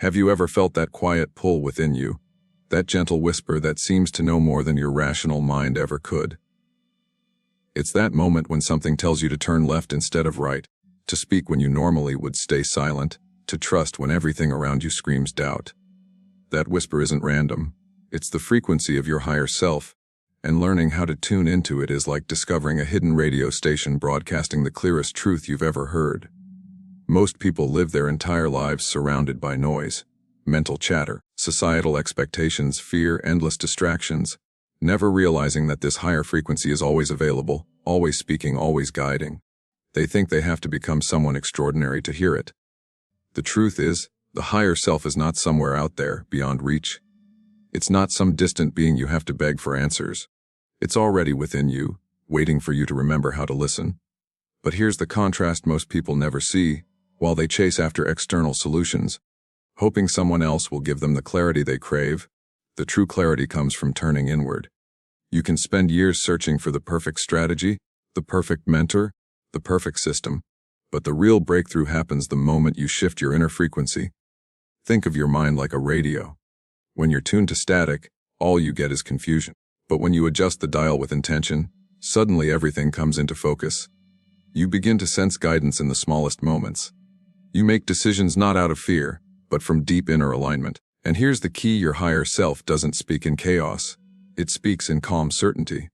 Have you ever felt that quiet pull within you? That gentle whisper that seems to know more than your rational mind ever could? It's that moment when something tells you to turn left instead of right, to speak when you normally would stay silent, to trust when everything around you screams doubt. That whisper isn't random. It's the frequency of your higher self, and learning how to tune into it is like discovering a hidden radio station broadcasting the clearest truth you've ever heard. Most people live their entire lives surrounded by noise, mental chatter, societal expectations, fear, endless distractions, never realizing that this higher frequency is always available, always speaking, always guiding. They think they have to become someone extraordinary to hear it. The truth is, the higher self is not somewhere out there, beyond reach. It's not some distant being you have to beg for answers. It's already within you, waiting for you to remember how to listen. But here's the contrast most people never see. While they chase after external solutions, hoping someone else will give them the clarity they crave, the true clarity comes from turning inward. You can spend years searching for the perfect strategy, the perfect mentor, the perfect system, but the real breakthrough happens the moment you shift your inner frequency. Think of your mind like a radio. When you're tuned to static, all you get is confusion. But when you adjust the dial with intention, suddenly everything comes into focus. You begin to sense guidance in the smallest moments. You make decisions not out of fear, but from deep inner alignment. And here's the key: your higher self doesn't speak in chaos. It speaks in calm certainty.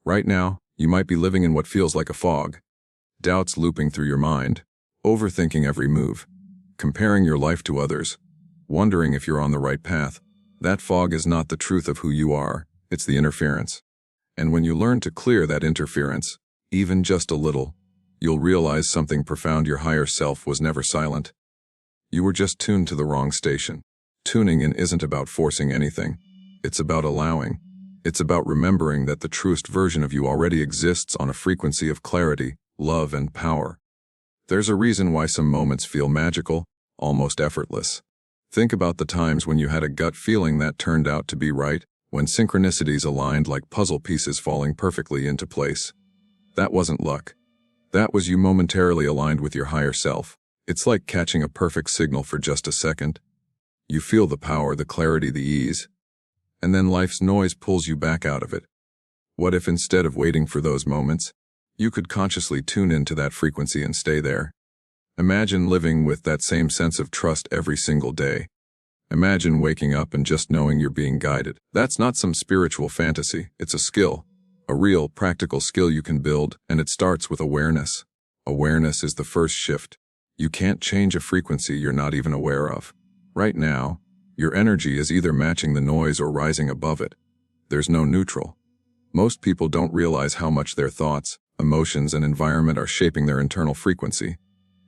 Right now, you might be living in what feels like a fog. Doubts looping through your mind, overthinking every move, comparing your life to others, wondering if you're on the right path. That fog is not the truth of who you are, it's the interference. And when you learn to clear that interference, even just a little, you'll realize something profound: your higher self was never silent. You were just tuned to the wrong station. Tuning in isn't about forcing anything. It's about allowing. It's about remembering that the truest version of you already exists on a frequency of clarity, love, and power. There's a reason why some moments feel magical, almost effortless. Think about the times when you had a gut feeling that turned out to be right, when synchronicities aligned like puzzle pieces falling perfectly into place. That wasn't luck. That was you momentarily aligned with your higher self. It's like catching a perfect signal for just a second. You feel the power, the clarity, the ease. And then life's noise pulls you back out of it. What if instead of waiting for those moments, you could consciously tune into that frequency and stay there? Imagine living with that same sense of trust every single day. Imagine waking up and just knowing you're being guided. That's not some spiritual fantasy. It's a skill. A real, practical skill you can build, and it starts with awareness. Awareness is the first shift. You can't change a frequency you're not even aware of. Right now, your energy is either matching the noise or rising above it. There's no neutral. Most people don't realize how much their thoughts, emotions, and environment are shaping their internal frequency.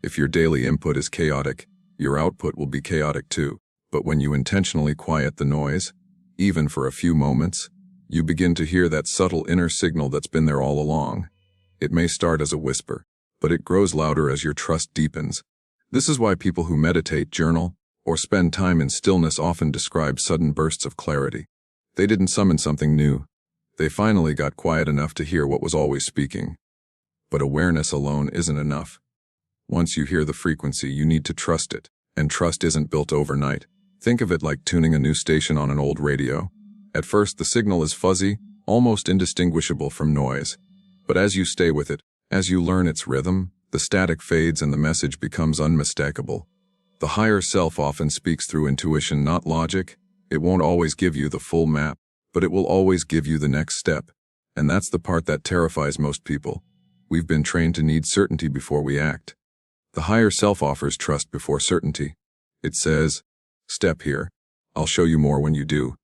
If your daily input is chaotic, your output will be chaotic too. But when you intentionally quiet the noise, even for a few moments, you begin to hear that subtle inner signal that's been there all along. It may start as a whisper, but it grows louder as your trust deepens. This is why people who meditate, journal, or spend time in stillness often describe sudden bursts of clarity. They didn't summon something new. They finally got quiet enough to hear what was always speaking. But awareness alone isn't enough. Once you hear the frequency, you need to trust it, and trust isn't built overnight. Think of it like tuning a new station on an old radio. At first, the signal is fuzzy, almost indistinguishable from noise. But as you stay with it, as you learn its rhythm, the static fades and the message becomes unmistakable. The higher self often speaks through intuition, not logic. It won't always give you the full map, but it will always give you the next step. And that's the part that terrifies most people. We've been trained to need certainty before we act. The higher self offers trust before certainty. It says, "Step here. I'll show you more when you do."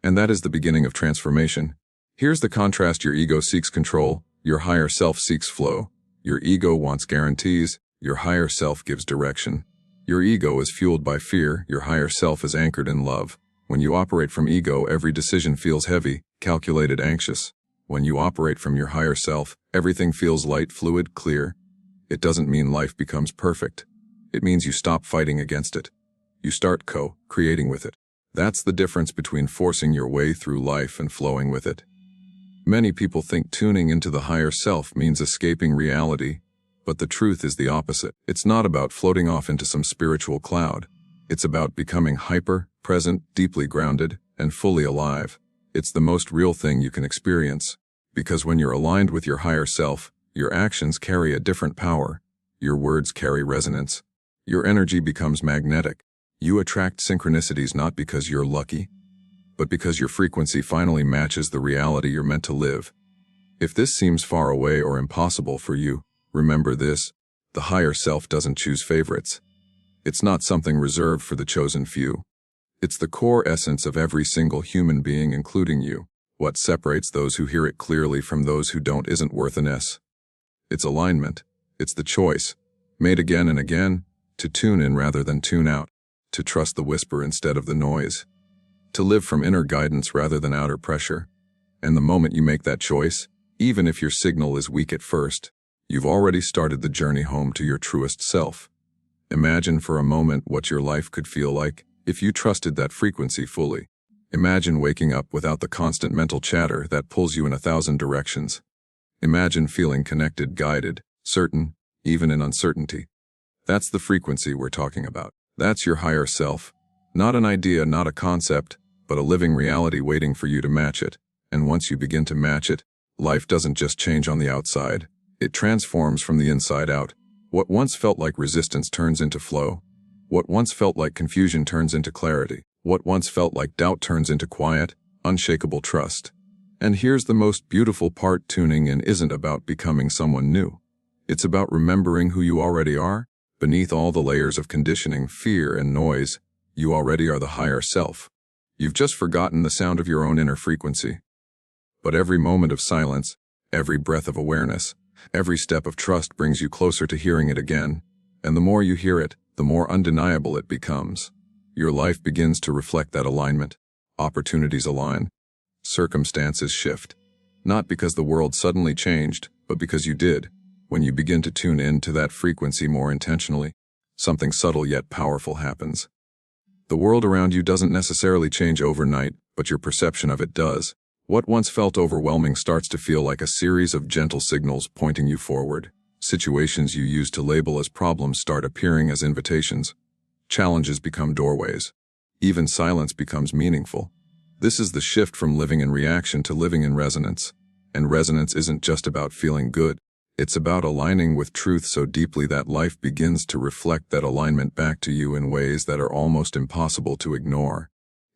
And that is the beginning of transformation. Here's the contrast: your ego seeks control, your higher self seeks flow. Your ego wants guarantees, your higher self gives direction. Your ego is fueled by fear, your higher self is anchored in love. When you operate from ego, every decision feels heavy, calculated, anxious. When you operate from your higher self, everything feels light, fluid, clear. It doesn't mean life becomes perfect. It means you stop fighting against it. You start co-creating with it. That's the difference between forcing your way through life and flowing with it. Many people think tuning into the higher self means escaping reality, but the truth is the opposite. It's not about floating off into some spiritual cloud. It's about becoming hyper, present, deeply grounded, and fully alive. It's the most real thing you can experience. Because when you're aligned with your higher self, your actions carry a different power. Your words carry resonance. Your energy becomes magnetic. You attract synchronicities not because you're lucky, but because your frequency finally matches the reality you're meant to live. If this seems far away or impossible for you, remember this: the higher self doesn't choose favorites. It's not something reserved for the chosen few. It's the core essence of every single human being, including you. What separates those who hear it clearly from those who don't isn't worth an S. It's alignment. It's the choice, made again and again, to tune in rather than tune out, to trust the whisper instead of the noise, to live from inner guidance rather than outer pressure. And the moment you make that choice, even if your signal is weak at first, you've already started the journey home to your truest self. Imagine for a moment what your life could feel like if you trusted that frequency fully. Imagine waking up without the constant mental chatter that pulls you in 1,000 directions. Imagine feeling connected, guided, certain, even in uncertainty. That's the frequency we're talking about. That's your higher self. Not an idea, not a concept, but a living reality waiting for you to match it. And once you begin to match it, life doesn't just change on the outside. It transforms from the inside out. What once felt like resistance turns into flow. What once felt like confusion turns into clarity. What once felt like doubt turns into quiet, unshakable trust. And here's the most beautiful part: tuning in isn't about becoming someone new. It's about remembering who you already are. Beneath all the layers of conditioning, fear, and noise, you already are the higher self. You've just forgotten the sound of your own inner frequency. But every moment of silence, every breath of awareness, every step of trust brings you closer to hearing it again. And the more you hear it, the more undeniable it becomes. Your life begins to reflect that alignment. Opportunities align. Circumstances shift. Not because the world suddenly changed, but because you did. When you begin to tune in to that frequency more intentionally, something subtle yet powerful happens. The world around you doesn't necessarily change overnight, but your perception of it does. What once felt overwhelming starts to feel like a series of gentle signals pointing you forward. Situations you used to label as problems start appearing as invitations. Challenges become doorways. Even silence becomes meaningful. This is the shift from living in reaction to living in resonance. And resonance isn't just about feeling good. It's about aligning with truth so deeply that life begins to reflect that alignment back to you in ways that are almost impossible to ignore.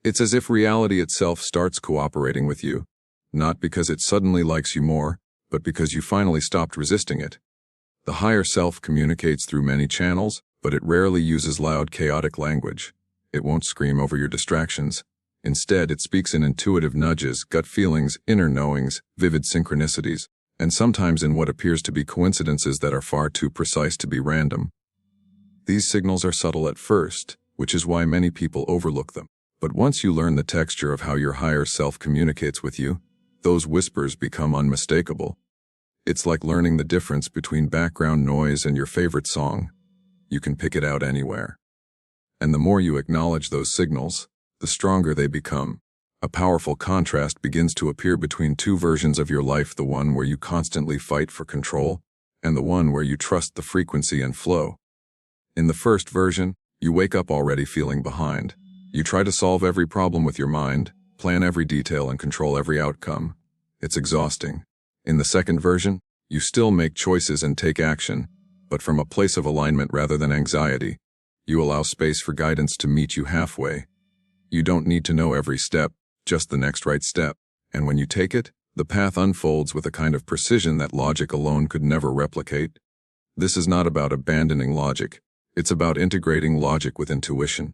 It's as if reality itself starts cooperating with you, not because it suddenly likes you more, but because you finally stopped resisting it. The higher self communicates through many channels, but it rarely uses loud, chaotic language. It won't scream over your distractions. Instead, it speaks in intuitive nudges, gut feelings, inner knowings, vivid synchronicities, and sometimes in what appears to be coincidences that are far too precise to be random. These signals are subtle at first, which is why many people overlook them. But once you learn the texture of how your higher self communicates with you, those whispers become unmistakable. It's like learning the difference between background noise and your favorite song. You can pick it out anywhere. And the more you acknowledge those signals, the stronger they become. A powerful contrast begins to appear between two versions of your life: the one where you constantly fight for control, and the one where you trust the frequency and flow. In the first version, you wake up already feeling behind. You try to solve every problem with your mind, plan every detail, and control every outcome. It's exhausting. In the second version, you still make choices and take action, but from a place of alignment rather than anxiety. You allow space for guidance to meet you halfway. You don't need to know every step, just the next right step. And when you take it, the path unfolds with a kind of precision that logic alone could never replicate. This is not about abandoning logic. It's about integrating logic with intuition.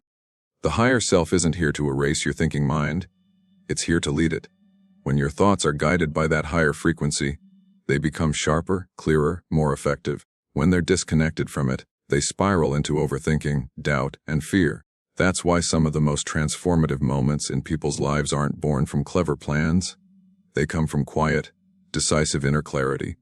The higher self isn't here to erase your thinking mind. It's here to lead it. When your thoughts are guided by that higher frequency, they become sharper, clearer, more effective. When they're disconnected from it, they spiral into overthinking, doubt, and fear. That's why some of the most transformative moments in people's lives aren't born from clever plans. They come from quiet, decisive inner clarity.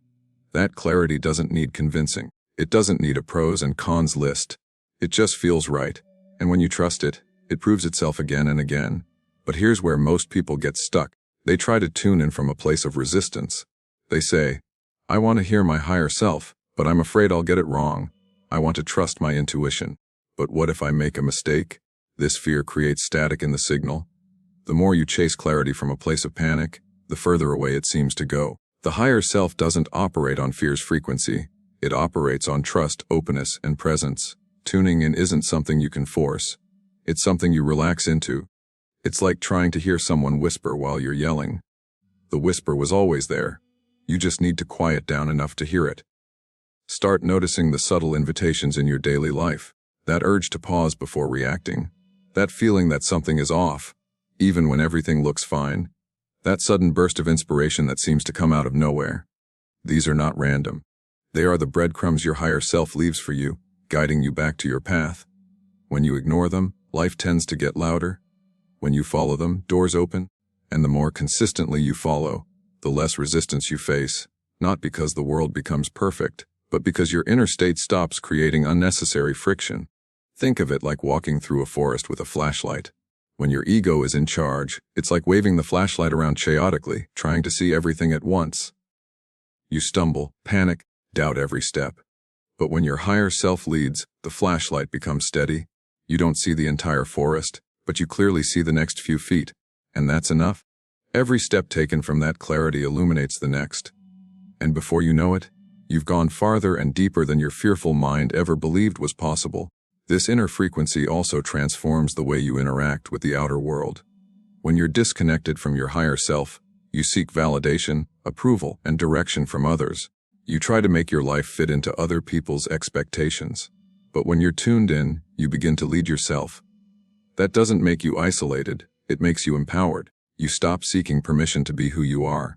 That clarity doesn't need convincing. It doesn't need a pros and cons list. It just feels right. And when you trust it, it proves itself again and again. But here's where most people get stuck. They try to tune in from a place of resistance. They say, I want to hear my higher self, but I'm afraid I'll get it wrong. I want to trust my intuition. But what if I make a mistake? This fear creates static in the signal. The more you chase clarity from a place of panic, the further away it seems to go. The higher self doesn't operate on fear's frequency. It operates on trust, openness, and presence. Tuning in isn't something you can force. It's something you relax into. It's like trying to hear someone whisper while you're yelling. The whisper was always there. You just need to quiet down enough to hear it. Start noticing the subtle invitations in your daily life. That urge to pause before reacting. That feeling that something is off, even when everything looks fine. That sudden burst of inspiration that seems to come out of nowhere. These are not random. They are the breadcrumbs your higher self leaves for you, guiding you back to your path. When you ignore them, life tends to get louder. When you follow them, doors open. And the more consistently you follow, the less resistance you face, not because the world becomes perfect, but because your inner state stops creating unnecessary friction. Think of it like walking through a forest with a flashlight. When your ego is in charge, it's like waving the flashlight around chaotically, trying to see everything at once. You stumble, panic, doubt every step. But when your higher self leads, the flashlight becomes steady. You don't see the entire forest, but you clearly see the next few feet. And that's enough. Every step taken from that clarity illuminates the next. And before you know it, you've gone farther and deeper than your fearful mind ever believed was possible. This inner frequency also transforms the way you interact with the outer world. When you're disconnected from your higher self, you seek validation, approval, and direction from others. You try to make your life fit into other people's expectations. But when you're tuned in, you begin to lead yourself. That doesn't make you isolated, it makes you empowered. You stop seeking permission to be who you are.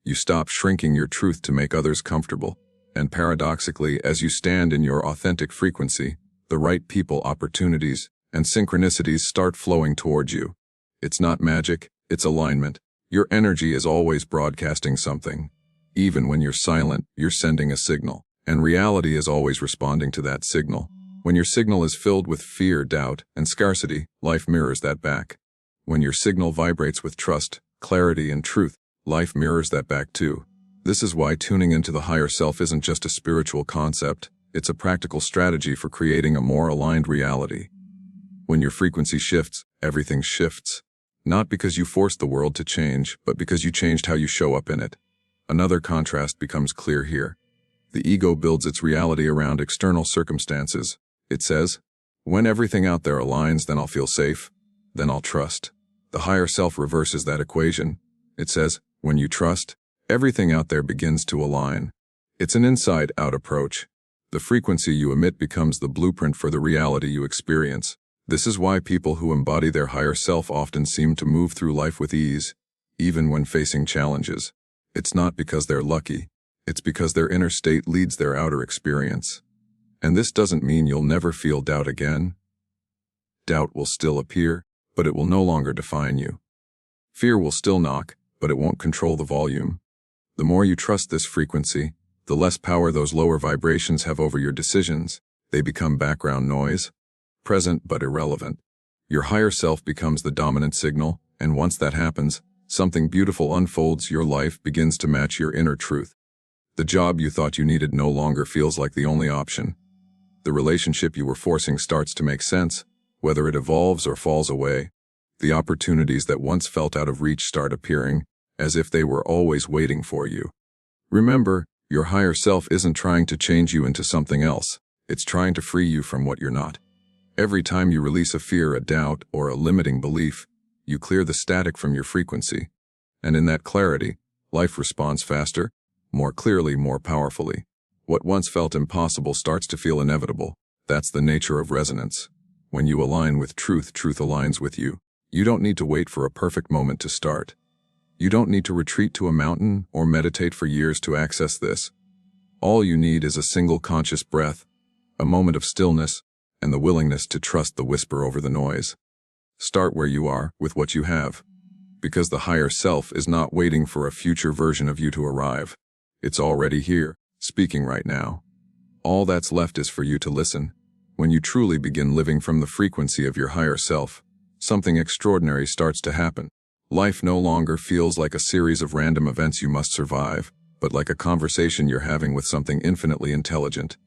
You stop shrinking your truth to make others comfortable. And paradoxically, as you stand in your authentic frequency, the right people, opportunities, and synchronicities start flowing towards you. It's not magic, it's alignment. Your energy is always broadcasting something. Even when you're silent, you're sending a signal, and reality is always responding to that signal. When your signal is filled with fear, doubt, and scarcity, life mirrors that back. When your signal vibrates with trust, clarity, and truth, life mirrors that back too. This is why tuning into the higher self isn't just a spiritual concept. It's a practical strategy for creating a more aligned reality. When your frequency shifts, everything shifts. Not because you forced the world to change, but because you changed how you show up in it. Another contrast becomes clear here. The ego builds its reality around external circumstances. It says, when everything out there aligns, then I'll feel safe, then I'll trust. The higher self reverses that equation. It says, when you trust, everything out there begins to align. It's an inside-out approach. The frequency you emit becomes the blueprint for the reality you experience. This is why people who embody their higher self often seem to move through life with ease, even when facing challenges. It's not because they're lucky. It's because their inner state leads their outer experience. And this doesn't mean you'll never feel doubt again. Doubt will still appear, but it will no longer define you. Fear will still knock, but it won't control the volume. The more you trust this frequency, the less power those lower vibrations have over your decisions. They become background noise, present but irrelevant. Your higher self becomes the dominant signal, and once that happens, something beautiful unfolds. Your life begins to match your inner truth. The job you thought you needed no longer feels like the only option. The relationship you were forcing starts to make sense, whether it evolves or falls away. The opportunities that once felt out of reach start appearing, as if they were always waiting for you. Remember, your higher self isn't trying to change you into something else. It's trying to free you from what you're not. Every time you release a fear, a doubt, or a limiting belief, you clear the static from your frequency. And in that clarity, life responds faster, more clearly, more powerfully. What once felt impossible starts to feel inevitable. That's the nature of resonance. When you align with truth, truth aligns with you. You don't need to wait for a perfect moment to start. You don't need to retreat to a mountain or meditate for years to access this. All you need is a single conscious breath, a moment of stillness, and the willingness to trust the whisper over the noise. Start where you are, with what you have. Because the higher self is not waiting for a future version of you to arrive. It's already here, speaking right now. All that's left is for you to listen. When you truly begin living from the frequency of your higher self, something extraordinary starts to happen. Life no longer feels like a series of random events you must survive, but like a conversation you're having with something infinitely intelligent.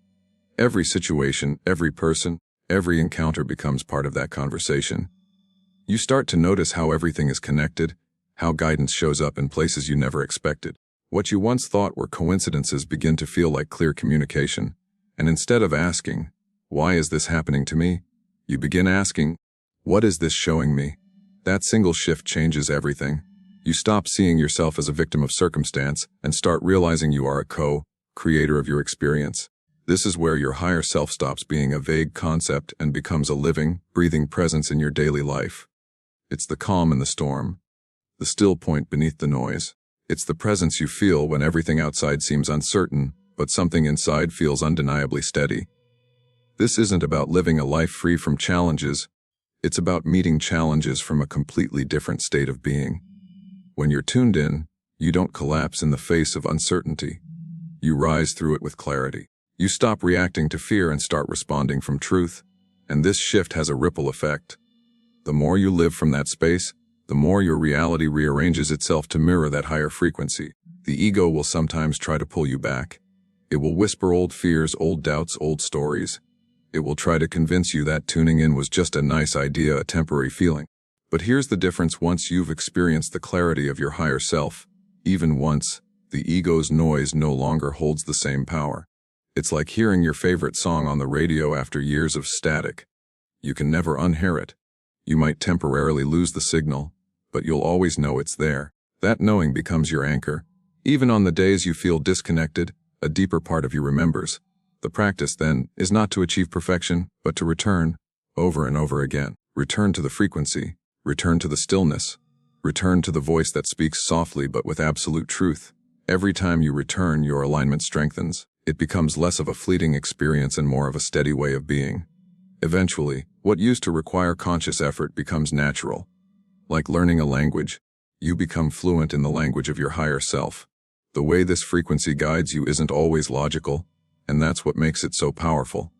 Every situation, every person, Every encounter becomes part of that conversation. You start to notice how everything is connected, how guidance shows up in places you never expected. What you once thought were coincidences begin to feel like clear communication. And instead of asking, "Why is this happening to me?" you begin asking, "What is this showing me?" That single shift changes everything. You stop seeing yourself as a victim of circumstance and start realizing you are a co-creator of your experience. This is where your higher self stops being a vague concept and becomes a living, breathing presence in your daily life. It's the calm in the storm, the still point beneath the noise. It's the presence you feel when everything outside seems uncertain, but something inside feels undeniably steady. This isn't about living a life free from challenges. It's about meeting challenges from a completely different state of being. When you're tuned in, you don't collapse in the face of uncertainty. You rise through it with clarity. You stop reacting to fear and start responding from truth, and this shift has a ripple effect. The more you live from that space, the more your reality rearranges itself to mirror that higher frequency. The ego will sometimes try to pull you back. It will whisper old fears, old doubts, old stories. It will try to convince you that tuning in was just a nice idea, a temporary feeling. But here's the difference: once you've experienced the clarity of your higher self, even once, the ego's noise no longer holds the same power. It's like hearing your favorite song on the radio after years of static. You can never unhear it. You might temporarily lose the signal, but you'll always know it's there. That knowing becomes your anchor. Even on the days you feel disconnected, a deeper part of you remembers. The practice, then, is not to achieve perfection, but to return, over and over again. Return to the frequency. Return to the stillness. Return to the voice that speaks softly but with absolute truth. Every time you return, your alignment strengthens. It becomes less of a fleeting experience and more of a steady way of being. Eventually, what used to require conscious effort becomes natural. Like learning a language, you become fluent in the language of your higher self. The way this frequency guides you isn't always logical, and that's what makes it so powerful.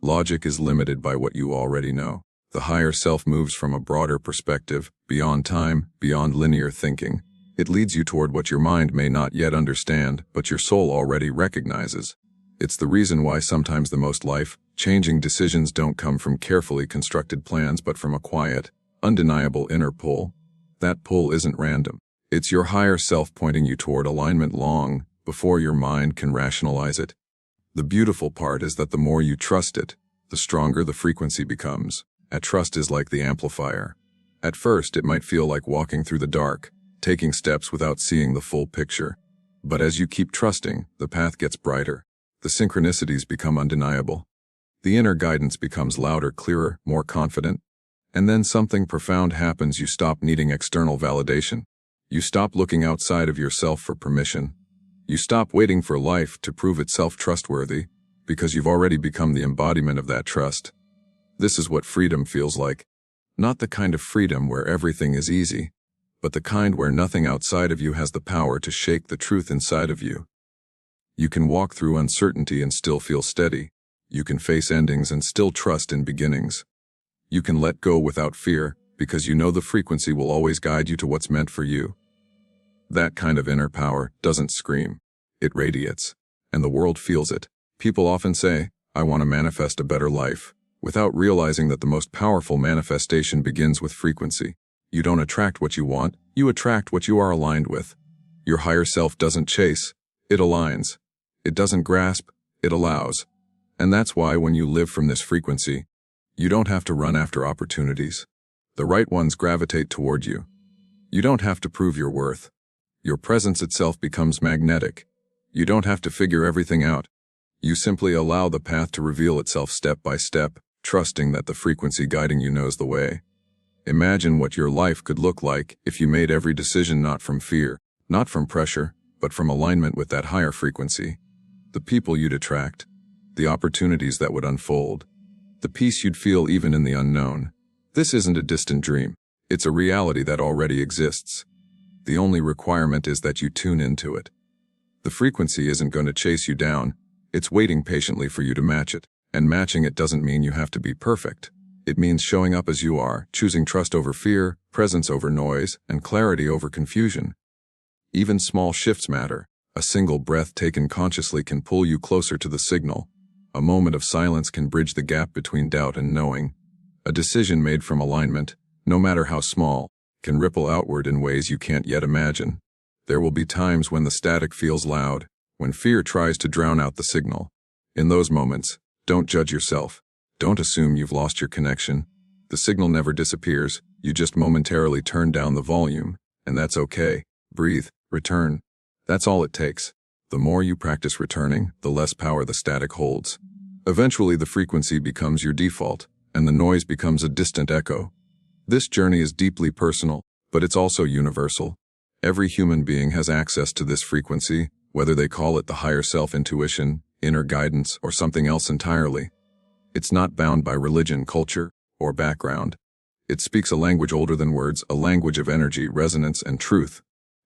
Logic is limited by what you already know. The higher self moves from a broader perspective, beyond time, beyond linear thinking. It leads you toward what your mind may not yet understand, but your soul already recognizes. It's the reason why sometimes the most life-changing decisions don't come from carefully constructed plans but from a quiet, undeniable inner pull. That pull isn't random. It's your higher self pointing you toward alignment long before your mind can rationalize it. The beautiful part is that the more you trust it, the stronger the frequency becomes. And trust is like the amplifier. At first, it might feel like walking through the dark, taking steps without seeing the full picture. But as you keep trusting, the path gets brighter. The synchronicities become undeniable. The inner guidance becomes louder, clearer, more confident. And then something profound happens. You stop needing external validation. You stop looking outside of yourself for permission. You stop waiting for life to prove itself trustworthy, because you've already become the embodiment of that trust. This is what freedom feels like. Not the kind of freedom where everything is easy, but the kind where nothing outside of you has the power to shake the truth inside of you. You can walk through uncertainty and still feel steady. You can face endings and still trust in beginnings. You can let go without fear, because you know the frequency will always guide you to what's meant for you. That kind of inner power doesn't scream. It radiates, and the world feels it. People often say, "I want to manifest a better life," without realizing that the most powerful manifestation begins with frequency. You don't attract what you want, you attract what you are aligned with. Your higher self doesn't chase, it aligns. It doesn't grasp, it allows. And that's why when you live from this frequency, you don't have to run after opportunities. The right ones gravitate toward you. You don't have to prove your worth. Your presence itself becomes magnetic. You don't have to figure everything out. You simply allow the path to reveal itself step by step, trusting that the frequency guiding you knows the way. Imagine what your life could look like if you made every decision not from fear, not from pressure, but from alignment with that higher frequency. The people you'd attract, the opportunities that would unfold, the peace you'd feel even in the unknown. This isn't a distant dream. It's a reality that already exists. The only requirement is that you tune into it. The frequency isn't going to chase you down. It's waiting patiently for you to match it. And matching it doesn't mean you have to be perfect. It means showing up as you are, choosing trust over fear, presence over noise, and clarity over confusion. Even small shifts matter. A single breath taken consciously can pull you closer to the signal. A moment of silence can bridge the gap between doubt and knowing. A decision made from alignment, no matter how small, can ripple outward in ways you can't yet imagine. There will be times when the static feels loud, when fear tries to drown out the signal. In those moments, don't judge yourself. Don't assume you've lost your connection. The signal never disappears, you just momentarily turn down the volume, and that's okay. Breathe, return. That's all it takes. The more you practice returning, the less power the static holds. Eventually the frequency becomes your default, and the noise becomes a distant echo. This journey is deeply personal, but it's also universal. Every human being has access to this frequency, whether they call it the higher self intuition, inner guidance, or something else entirely. It's not bound by religion, culture, or background. It speaks a language older than words, a language of energy, resonance, and truth.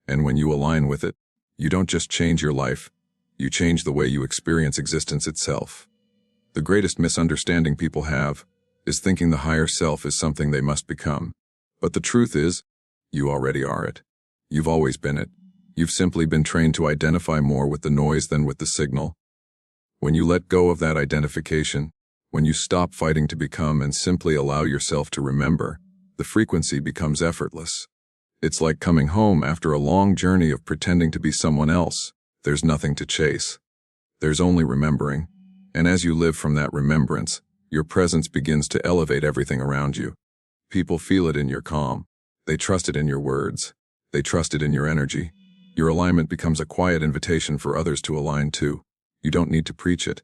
And when you align with it, you don't just change your life, you change the way you experience existence itself. The greatest misunderstanding people have is thinking the higher self is something they must become. But the truth is, you already are it. You've always been it. You've simply been trained to identify more with the noise than with the signal. When you let go of that identification, when you stop fighting to become and simply allow yourself to remember, the frequency becomes effortless. It's like coming home after a long journey of pretending to be someone else. There's nothing to chase. There's only remembering. And as you live from that remembrance, your presence begins to elevate everything around you. People feel it in your calm. They trust it in your words. They trust it in your energy. Your alignment becomes a quiet invitation for others to align too. You don't need to preach it.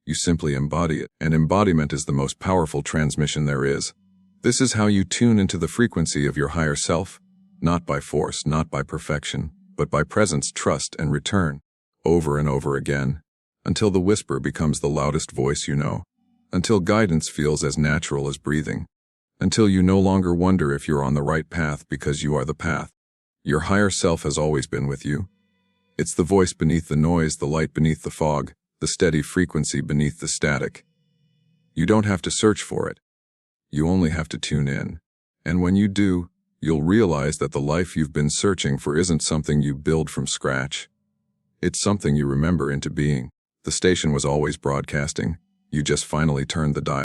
You simply embody it, and embodiment is the most powerful transmission there is. This is how you tune into the frequency of your higher self, not by force, not by perfection, but by presence, trust, and return, over and over again, until the whisper becomes the loudest voice you know, until guidance feels as natural as breathing, until you no longer wonder if you're on the right path because you are the path. Your higher self has always been with you. It's the voice beneath the noise, the light beneath the fog, the steady frequency beneath the static. You don't have to search for it. You only have to tune in. And when you do, you'll realize that the life you've been searching for isn't something you build from scratch. It's something you remember into being. The station was always broadcasting. You just finally turned the dial.